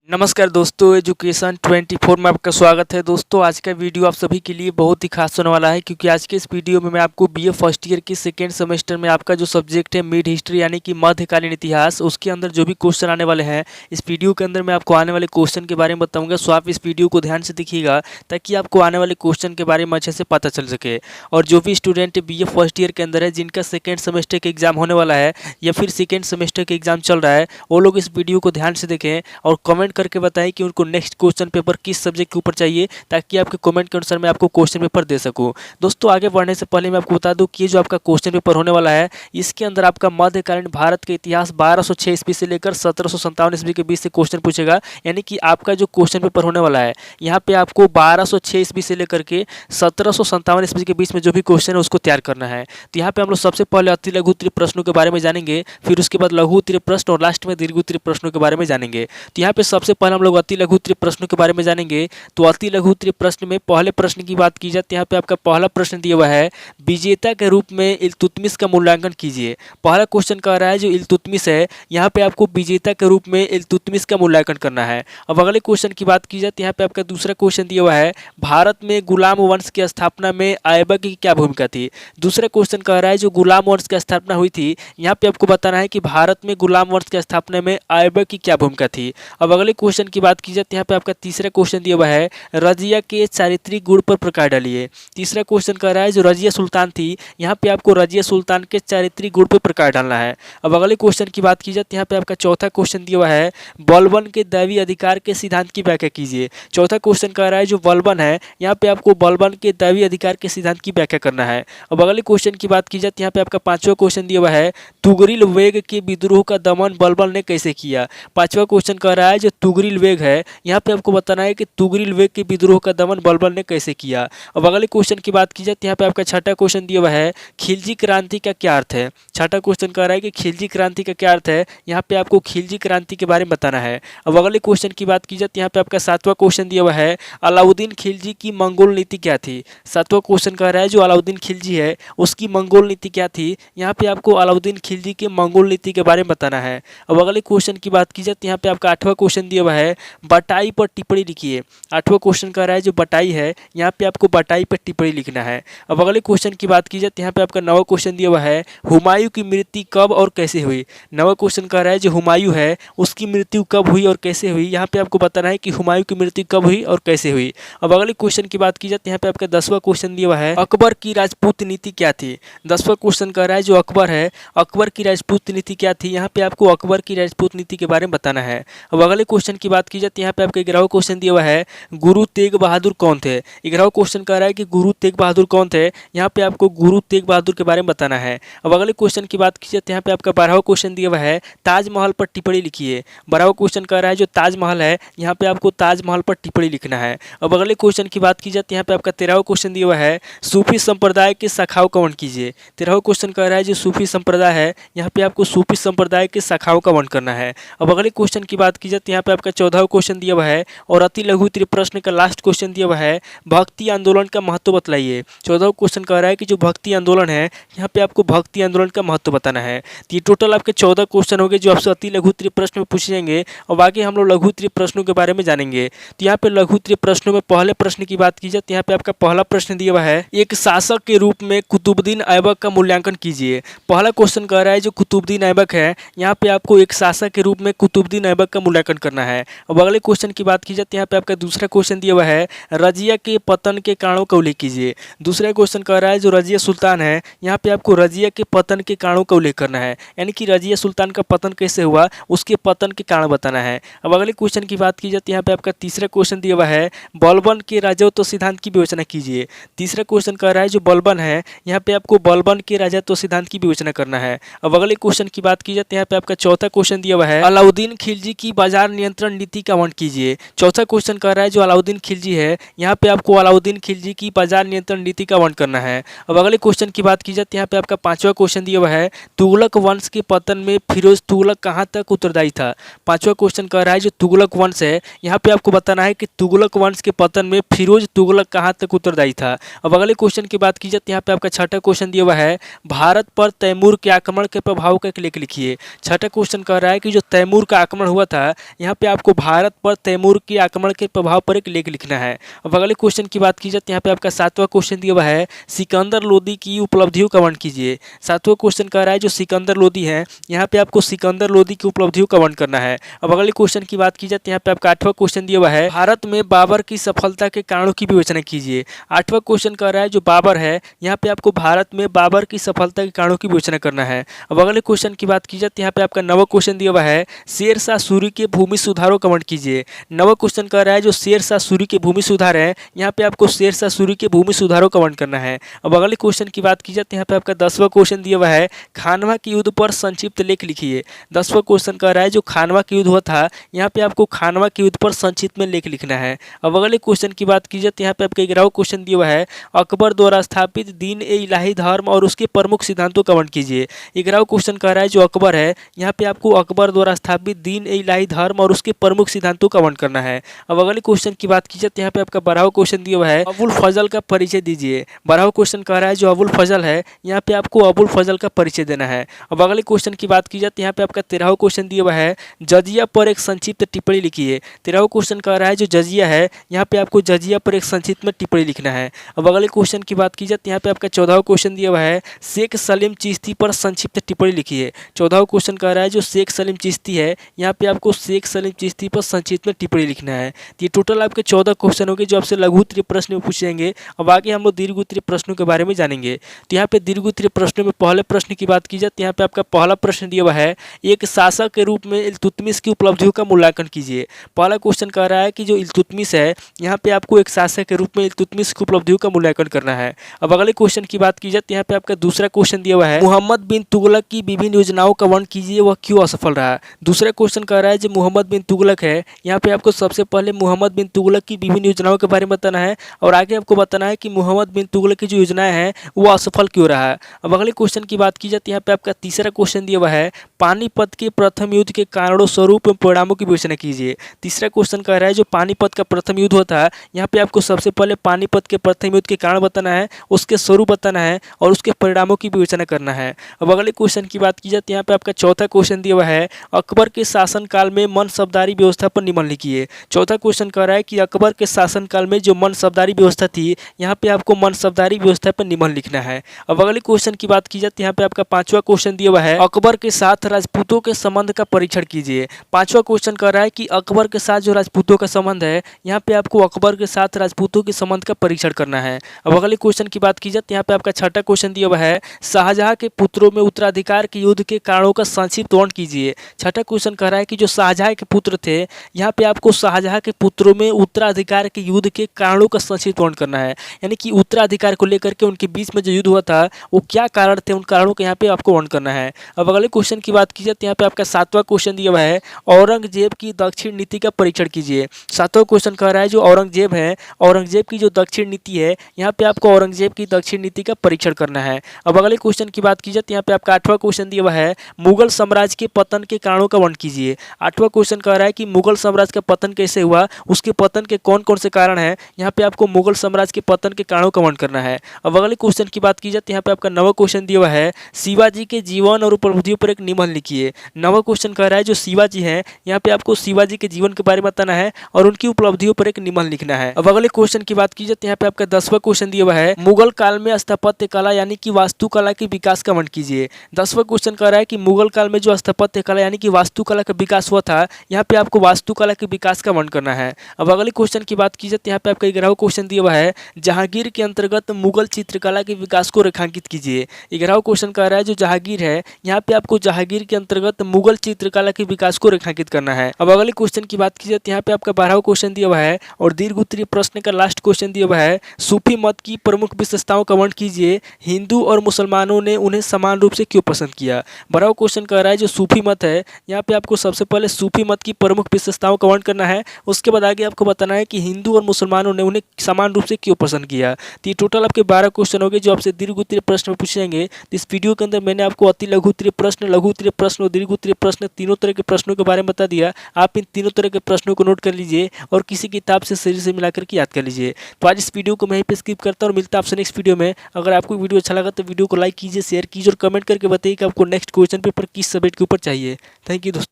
नमस्कार दोस्तों, एजुकेशन 24 में आपका स्वागत है। दोस्तों, आज का वीडियो आप सभी के लिए बहुत ही खास होने वाला है, क्योंकि आज के इस वीडियो में मैं आपको बीए फर्स्ट ईयर की सेकेंड सेमेस्टर में आपका जो सब्जेक्ट है मिड हिस्ट्री यानी कि मध्यकालीन इतिहास, उसके अंदर जो भी क्वेश्चन आने वाले हैं, इस वीडियो के अंदर मैं आपको आने वाले क्वेश्चन के बारे में बताऊँगा। सो आप इस वीडियो को ध्यान से देखिएगा ताकि आपको आने वाले क्वेश्चन के बारे में अच्छे से पता चल सके। और जो भी स्टूडेंट बीए फर्स्ट ईयर के अंदर है, जिनका सेकेंड सेमेस्टर का एग्जाम होने वाला है या फिर सेकेंड सेमेस्टर का एग्जाम चल रहा है, वो लोग इस वीडियो को ध्यान से देखें और कमेंट करके बताएं कि उनको नेक्स्ट क्वेश्चन पेपर किस सब्जेक्ट के ऊपर चाहिए, ताकि आपके कमेंट के अनुसार मैं आपको क्वेश्चन पेपर दे सकूं। दोस्तों, आगे बढ़ने से पहले मैं आपको बता दूं कि ये जो आपका क्वेश्चन पेपर होने वाला है, इसके अंदर आपका मध्यकालीन भारत का इतिहास 1206 ईस्वी से लेकर 1757 ईस्वी के बीच से क्वेश्चन पूछेगा। यानी कि आपका जो क्वेश्चन पेपर होने वाला है, यहाँ पे आपको 1206 ईस्वी से लेकर के 1757 ईस्वी के बीच में जो भी क्वेश्चन है उसको तैयार करना है। तो यहाँ पे हम लोग सबसे पहले अति लघु उत्तरीय प्रश्नों के बारे में जानेंगे, फिर उसके बाद लघु उत्तरीय प्रश्न और लास्ट में दीर्घ उत्तरीय प्रश्नों के बारे में जानेंगे। तो यहाँ पे सबसे पहले हम लोग अति लघु उत्तरीय प्रश्नों के बारे में जानेंगे। तो अति लघु उत्तरीय प्रश्न में पहले प्रश्न की बात की जाए तो यहाँ पे आपका पहला प्रश्न दिया हुआ है, विजेता के रूप में इल्तुतमिश का मूल्यांकन कीजिए। पहला क्वेश्चन कह रहा है जो इल्तुतमिश है, यहाँ पे आपको विजेता के रूप में इल्तुतमिश का मूल्यांकन करना है। अब अगले क्वेश्चन की बात की जाए तो यहाँ पे आपका दूसरा क्वेश्चन दिया हुआ है, भारत में गुलाम वंश की स्थापना में ऐबक की क्या भूमिका थी। दूसरा क्वेश्चन कह रहा है जो गुलाम वंश की स्थापना हुई थी, यहाँ पे आपको बताना है कि भारत में गुलाम वंश की स्थापना में ऐबक की क्या भूमिका थी। अब अगले क्वेश्चन की बात की जाए तो यहाँ पे आपका तीसरा क्वेश्चन दिया हुआ है, रजिया के चारित्रिक गुण पर प्रकाश डालिए। तीसरा क्वेश्चन कह रहा है जो रजिया सुल्तान थी, यहाँ पे आपको रजिया सुल्तान के चारित्रिक गुण पर प्रकाश डालना है। अब अगले क्वेश्चन की बात की जाए तो यहाँ पे आपका चौथा क्वेश्चन दिया हुआ है, बलबन के दैवी अधिकार के सिद्धांत की व्याख्या कीजिए। चौथा क्वेश्चन कह रहा है जो बलबन है, यहाँ पे आपको बलबन के दैवी अधिकार के सिद्धांत की व्याख्या करना है। अब अगले क्वेश्चन की बात की जाए तो यहाँ पे आपका पांचवा क्वेश्चन दिया हुआ है, तुगरिल वेग के विद्रोह का दमन बलबन ने कैसे किया। पांचवा क्वेश्चन कह रहा है जो तुगरिल वेग है, यहाँ पे आपको बताना है कि तुगरिल वेग के विद्रोह का दमन बलबन ने कैसे किया। अब अगले क्वेश्चन की बात की जाए तो यहाँ पे आपका छठा क्वेश्चन दिया हुआ है, खिलजी क्रांति का क्या अर्थ है। छठा क्वेश्चन कह रहा है कि खिलजी क्रांति का क्या अर्थ है, यहाँ पे आपको खिलजी क्रांति के बारे में बताना है। अब अगले क्वेश्चन की बात की जाए तो यहाँ पे आपका सातवां क्वेश्चन दिया हुआ है, अलाउद्दीन खिलजी की मंगोल नीति क्या थी। सातवां क्वेश्चन कह रहा है जो अलाउद्दीन खिलजी है उसकी मंगोल नीति क्या थी, यहाँ पे आपको अलाउद्दीन खिलजी के मंगोल नीति के बारे में बताना है। अब अगले क्वेश्चन की बात की जाए तो यहाँ पे आपका आठवां क्वेश्चन दिया हुआ है, बटाई पर टिप्पणी लिखिए। आठवां क्वेश्चन कह रहा है जो बटाई है, यहाँ पे आपको बटाई पर टिप्पणी लिखना है। अब अगले क्वेश्चन की बात की जाए तो यहाँ पे आपका नवा क्वेश्चन दिया हुआ है, हुमायूं की मृत्यु कब और कैसे हुई। नवा क्वेश्चन कह रहा है जो हुमायूं है उसकी मृत्यु कब हुई और कैसे हुई, यहाँ पे आपको बताना है कि हुमायूं की मृत्यु कब हुई और कैसे हुई। अब अगले क्वेश्चन की बात की जाए तो यहाँ पे आपका 10वां क्वेश्चन दिया हुआ है, अकबर की राजपूत नीति क्या थी। 10वां क्वेश्चन कह रहा है जो अकबर है, अकबर की राजपूत नीति क्या थी, यहाँ पे आपको अकबर की राजपूत नीति के बारे में बताना है। अब अगले क्वेश्चन की बात की जाए तो यहाँ पे आपका 11वां क्वेश्चन दिया हुआ है, गुरु तेग बहादुर कौन थे। 11वां क्वेश्चन कह रहा है कि गुरु तेग बहादुर कौन थे, यहाँ पे आपको गुरु तेग बहादुर के बारे में बताना है। अब अगले क्वेश्चन की बात की जाए तो यहाँ पे आपका 12वां क्वेश्चन दिया हुआ है, ताजमहल पर टिप्पणी लिखिए। 12वां क्वेश्चन कह रहा है जो ताजमहल है, यहाँ पे आपको ताजमहल पर टिप्पणी लिखना है। अब अगले क्वेश्चन की बात की जाए तो यहाँ पे आपका 13वां क्वेश्चन दिया हुआ है, सूफी संप्रदाय के शाखाओं का वर्णन कीजिए। 13वां क्वेश्चन कह रहा है जो सूफी संप्रदाय है, यहाँ पे आपको सूफी संप्रदाय के शाखाओं का वर्णन करना है। अब अगले क्वेश्चन की बात की जाए तो यहाँ पे आपका 14वां क्वेश्चन दिया हुआ है और अति लघु उत्तरीय प्रश्न का लास्ट क्वेश्चन दिया हुआ है, भक्ति आंदोलन का महत्व बतलाइए। 14वां क्वेश्चन कह रहा है कि जो भक्ति आंदोलन है, यहाँ पे आपको भक्ति आंदोलन का महत्व बताना है। तो ये टोटल आपके 14 क्वेश्चन हो गए जो आपसे अति लघु उत्तरीय प्रश्न में पूछे जाएंगे। और आगे हम लोग लघु उत्तरीय प्रश्नों के बारे में जानेंगे। तो यहाँ पे लघु उत्तरीय प्रश्नों में पहले प्रश्न की बात की जाए तो यहाँ पे आपका पहला प्रश्न दिया हुआ है, एक शासक के रूप में कुतुबुद्दीन ऐबक का मूल्यांकन कीजिए। पहला क्वेश्चन कह रहा है जो कुतुबुद्दीन ऐबक है, यहाँ पे आपको एक शासक के रूप में कुतुबुद्दीन ऐबक का मूल्यांकन करना है। अब अगले क्वेश्चन की बात की जाए तो यहाँ पे आपका दूसरा क्वेश्चन दिया हुआ है, रजिया के पतन के कारणों का उल्लेख कीजिए। दूसरा क्वेश्चन कह रहा है जो रजिया सुल्तान है, यहाँ पे आपको रजिया के पतन के कारणों का उल्लेख करना है, यानी कि रजिया सुल्तान का पतन कैसे हुआ उसके पतन के कारण बताना है। अब अगले क्वेश्चन की बात की जाए तो यहाँ पे आपका तीसरा क्वेश्चन दिया हुआ है, बलबन के राजत्व सिद्धांत की विवेचना कीजिए। तीसरा क्वेश्चन कह रहा है जो बलबन है, यहाँ पे आपको बलबन के राजत्व सिद्धांत की विवेचना करना है। अब अगले क्वेश्चन की बात की जाए तो यहाँ पे आपका चौथा क्वेश्चन दिया हुआ है, अलाउद्दीन खिलजी की बाजार नियंत्रण नीति का वर्णन कीजिए। चौथा क्वेश्चन कह रहा है जो अलाउद्दीन खिलजी है, यहाँ पे आपको अलाउद्दीन खिलजी की बाजार नियंत्रण नीति का वर्णन करना है। अब अगले क्वेश्चन की बात की जाए तो यहाँ पे आपका पांचवा क्वेश्चन दिया हुआ है, तुगलक वंश के पतन में फिरोज तुगलक कहाँ तक उत्तरदायी था। पांचवा क्वेश्चन कह रहा है जो तुगलक वंश है, यहाँ पे आपको बताना है कि तुगलक वंश के पतन में फिरोज तुगलक कहाँ तक उत्तरदायी था। अब अगले क्वेश्चन की बात की जाए तो यहाँ पे आपका छठा क्वेश्चन दिया हुआ है, भारत पर तैमूर के आक्रमण के प्रभाव का एक लेख लिखिए। छठा क्वेश्चन कह रहा है कि जो तैमूर का आक्रमण हुआ था, यहाँ पे आपको भारत पर तैमूर के आक्रमण के प्रभाव पर एक लेख लिखना है। अब अगले क्वेश्चन की बात की जाए तो यहाँ पे आपका 7वां क्वेश्चन दिया हुआ है, सिकंदर लोदी की उपलब्धियों का वर्णन कीजिए। 7वां क्वेश्चन कह रहा है जो सिकंदर लोदी है, यहाँ पे आपको सिकंदर लोदी की उपलब्धियों का वर्णन करना है। अब अगले क्वेश्चन की बात की जाए तो यहाँ पे आपका 8वां क्वेश्चन दिया हुआ है, भारत में बाबर की सफलता के कारणों की विवेचना कीजिए। 8वां क्वेश्चन कह रहा है जो बाबर है, यहाँ पे आपको भारत में बाबर की सफलता के कारणों की विवेचना करना है। अब अगले क्वेश्चन की बात की जाए तो यहाँ पे आपका 9वां क्वेश्चन दिया हुआ है, शेर शाह सूरी के भूमि सुधारों का वर्णन कीजिए। 9वां क्वेश्चन कह रहा है जो शेर शाह सूरी के भूमि सुधार है, यहाँ पे आपको शेर शाह सूरी के भूमि सुधारों का वर्णन करना है। अब अगले क्वेश्चन की बात की जाए तो यहाँ पे आपका 10वां क्वेश्चन दिया हुआ है, खानवा के युद्ध पर संक्षिप्त लेख लिखिए। 10वां क्वेश्चन कह रहा है जो खानवा के युद्ध हुआ था, यहाँ पे आपको खानवा के युद्ध पर संक्षिप्त में लेख लिखना है। अब अगले क्वेश्चन की बात की जाए तो यहाँ पे आपका 11वां क्वेश्चन दिया हुआ है, अकबर द्वारा स्थापित दीन ए इलाही धर्म और उसके प्रमुख सिद्धांतों का वर्णन कीजिए। 11वां क्वेश्चन कह रहा है जो अकबर है, यहाँ पे आपको अकबर द्वारा स्थापित दीन ए इलाही धर्म और उसके प्रमुख सिद्धांतों का वर्णन करना है। अब अगले क्वेश्चन की बात की जाए तो यहाँ पे आपका 12वां क्वेश्चन दिया हुआ है, अबुल फजल का परिचय दीजिए। 12वां क्वेश्चन कह रहा है जो अबुल फजल है, यहाँ पे आपको अबुल फजल का परिचय देना है। अब अगले क्वेश्चन की बात की जाए तो यहाँ पे आपका 13वां क्वेश्चन दिया हुआ है, जजिया पर एक संक्षिप्त टिप्पणी लिखिए। 13वां क्वेश्चन कह रहा है जो जजिया है, यहाँ पे आपको जजिया पर एक संक्षिप्त में टिप्पणी लिखना है। अब अगले क्वेश्चन की बात की जाए तो यहाँ पे आपका 14वां क्वेश्चन दिया हुआ है, शेख सलीम चिश्ती पर संक्षिप्त टिप्पणी लिखिए। 14वां क्वेश्चन कह रहा है जो शेख सलीम चिश्ती है, यहाँ पे आपको शेख सलीम चिश्ती पर संक्षिप्त में टिप्पणी लिखना है। ये टोटल आपके 14 क्वेश्चन होंगे जो आपसे लघु उत्तरीय प्रश्न में पूछे जाएंगे। अब आगे हम लोग दीर्घ उत्तरीय प्रश्नों के बारे में जानेंगे। तो यहाँ पे दीर्घ उत्तरीय प्रश्नों में पहले प्रश्न की बात की जाए तो यहाँ पे आपका पहला प्रश्न दिया हुआ है, एक शासक के रूप में इल्तुतमिश की उपलब्धियों का मूल्यांकन कीजिए। पहला क्वेश्चन कह रहा है कि जो इल्तुतमिश है, यहाँ पे आपको एक शासक के रूप में इल्तुतमिश की उपलब्धियों का मूल्यांकन करना है। अब अगले क्वेश्चन की बात की जाए तो यहाँ पे आपका दूसरा क्वेश्चन दिया हुआ है, मोहम्मद बिन तुगलक की विभिन्न योजनाओं का वर्णन कीजिए, वह क्यों असफल रहा। दूसरा क्वेश्चन कह रहा है जो मोहम्मद बिन तुगलक है, यहाँ पे आपको सबसे पहले मोहम्मद बिन तुगलक की विभिन्न योजनाओं के बारे में बताना है और आगे आपको बताना है कि मोहम्मद बिन तुगलक की जो योजनाएं हैं वो असफल क्यों रहा है। अब अगले क्वेश्चन की बात की जाए तो यहाँ पे आपका तीसरा क्वेश्चन दिया हुआ है, पानीपत के प्रथम युद्ध के कारणों स्वरूप एवं परिणामों की विवेचना कीजिए। तीसरा क्वेश्चन कह रहा है जो पानीपत का प्रथम युद्ध होता है, यहाँ पे आपको सबसे पहले पानीपत के प्रथम युद्ध के कारण बताना है, उसके स्वरूप बताना है और उसके परिणामों की विवेचना करना है। अब अगले क्वेश्चन की बात की जाए तो यहाँ पे आपका चौथा क्वेश्चन दिया हुआ है, अकबर के शासनकाल में मनसबदारी व्यवस्था पर निबंध लिखिए। चौथा क्वेश्चन कह रहा है कि अकबर के शासनकाल में जो मनसबदारी व्यवस्था थी, यहाँ पे आपको मनसबदारी व्यवस्था पर निबंध लिखना है। अब अगले क्वेश्चन की बात की जाए तो यहाँ पे आपका पांचवा क्वेश्चन दिया हुआ है, अकबर के साथ राजपूतों के संबंध का परीक्षण कीजिए। पांचवा क्वेश्चन कह रहा है कि अकबर के साथ जो राजपूतों का संबंध है, यहाँ पे आपको अकबर के साथ राजपूतों के संबंध का परीक्षण करना है। अब अगले क्वेश्चन की बात की जाए तो यहाँ पे आपका छठा क्वेश्चन दिया हुआ है, शाहजहां के पुत्रों में उत्तराधिकार के युद्ध के कारणों का संक्षिप्त वर्णन कीजिए। छठा क्वेश्चन कह रहा है कि जो शाहजहां के पुत्र थे, यहाँ पे आपको शाहजहां के पुत्रों में उत्तराधिकार के युद्ध के कारणों का संक्षिप्त वर्णन करना है, यानी कि उत्तराधिकार को लेकर के उनके बीच में जो युद्ध हुआ था वो क्या कारण थे, उन कारणों का यहाँ पे आपको वर्णन करना है। अब अगले क्वेश्चन की बात की जाए तो यहाँ पे आपका सातवां क्वेश्चन दिया हुआ है, औरंगजेब की दक्षिण नीति का परीक्षण कीजिए। सातवां क्वेश्चन कह रहा है जो औरंगजेब है, औरंगजेब की जो दक्षिण नीति है, यहाँ पे आपको औरंगजेब की दक्षिण नीति का परीक्षण करना है। अब अगले क्वेश्चन की बात की जाए तो यहाँ पे आपका आठवां क्वेश्चन दिया हुआ है, मुगल साम्राज्य के पतन के कारणों का वर्णन कीजिए। आठवां क्वेश्चन कह रहा है कि मुगल साम्राज्य का पतन कैसे हुआ, उसके पतन के कौन कौन से कारण हैं, यहाँ पे आपको मुगल साम्राज्य के पतन के कारणों का वर्णन करना है। अब अगले क्वेश्चन की बात की जाए तो यहाँ पे आपका नवा क्वेश्चन दिया हुआ है, शिवाजी के जीवन और उपलब्धियों पर एक निबंध लिखिए। नवा क्वेश्चन कह रहा है जो शिवाजी है, यहाँ पे आपको शिवाजी के जीवन के बारे में बताना है और उनकी उपलब्धियों पर एक निबंध लिखना है। अब अगले क्वेश्चन की बात की जाए तो यहाँ पे आपका 10वां क्वेश्चन दिया हुआ है, मुगल काल में स्थापत्य कला यानी कि वास्तुकला के विकास का वर्णन कीजिए। 10वां क्वेश्चन कह रहा है कि मुगल काल में जो स्थापत्य कला यानी कि वास्तुकला का विकास हुआ था, यहाँ पे आपको वास्तुकला के विकास का वर्णन करना है। अब अगले क्वेश्चन की बात की जाए तो यहाँ पे आपका 11वां क्वेश्चन दिया हुआ है, जहांगीर के अंतर्गत मुगल चित्रकला के विकास को रेखांकित कीजिए। 11वां क्वेश्चन कह रहा है जो जहांगीर है, यहाँ पे आपको जहांगीर के अंतर्गत मुगल चित्रकला के विकास को रेखांकित करना है। अब अगले क्वेश्चन की बात की जाए तो यहाँ पे आपका 12वां क्वेश्चन दिया हुआ है और दीर्घ उत्तरीय प्रश्न का लास्ट क्वेश्चन दिया हुआ है, सूफी मत की प्रमुख विशेषताओं का वर्णन कीजिए, हिंदू और मुसलमानों ने उन्हें समान रूप से क्यों पसंद किया। 12वां क्वेश्चन कह रहा है जो सूफी मत है, यहाँ पे आपको सबसे पहले सूफी मत की प्रमुख विशेषताओं का वर्णन करना है, उसके बाद आगे आपको बताना है कि हिंदू और मुसलमानों ने उन्हें समान रूप से क्यों पसंद किया। तो ये टोटल आपके 12 क्वेश्चन हो गए जो आपसे दीर्घ उत्तरीय प्रश्न में पूछे जाएंगे। इस वीडियो के अंदर मैंने आपको अति लघु उत्तरीय प्रश्न, लघु उत्तरीय प्रश्न और दीर्घ उत्तरीय प्रश्न तीनों तरह के प्रश्नों के बारे में बता दिया। आप इन तीनों तरह के प्रश्नों को नोट कर लीजिए और किसी किताब से सीरीज से मिलाकर के याद कर लीजिए। तो आज इस वीडियो को मैं यहीं पे स्किप करता हूँ और मिलता है आपसे नेक्स्ट वीडियो में। अगर आपको वीडियो अच्छा लगा तो वीडियो को लाइक कीजिए, शेयर कीजिए और कमेंट करके बताइए कि आपको नेक्स्ट क्वेश्चन पेपर किस सब्जेक्ट के ऊपर चाहिए। थैंक यू दोस्तों।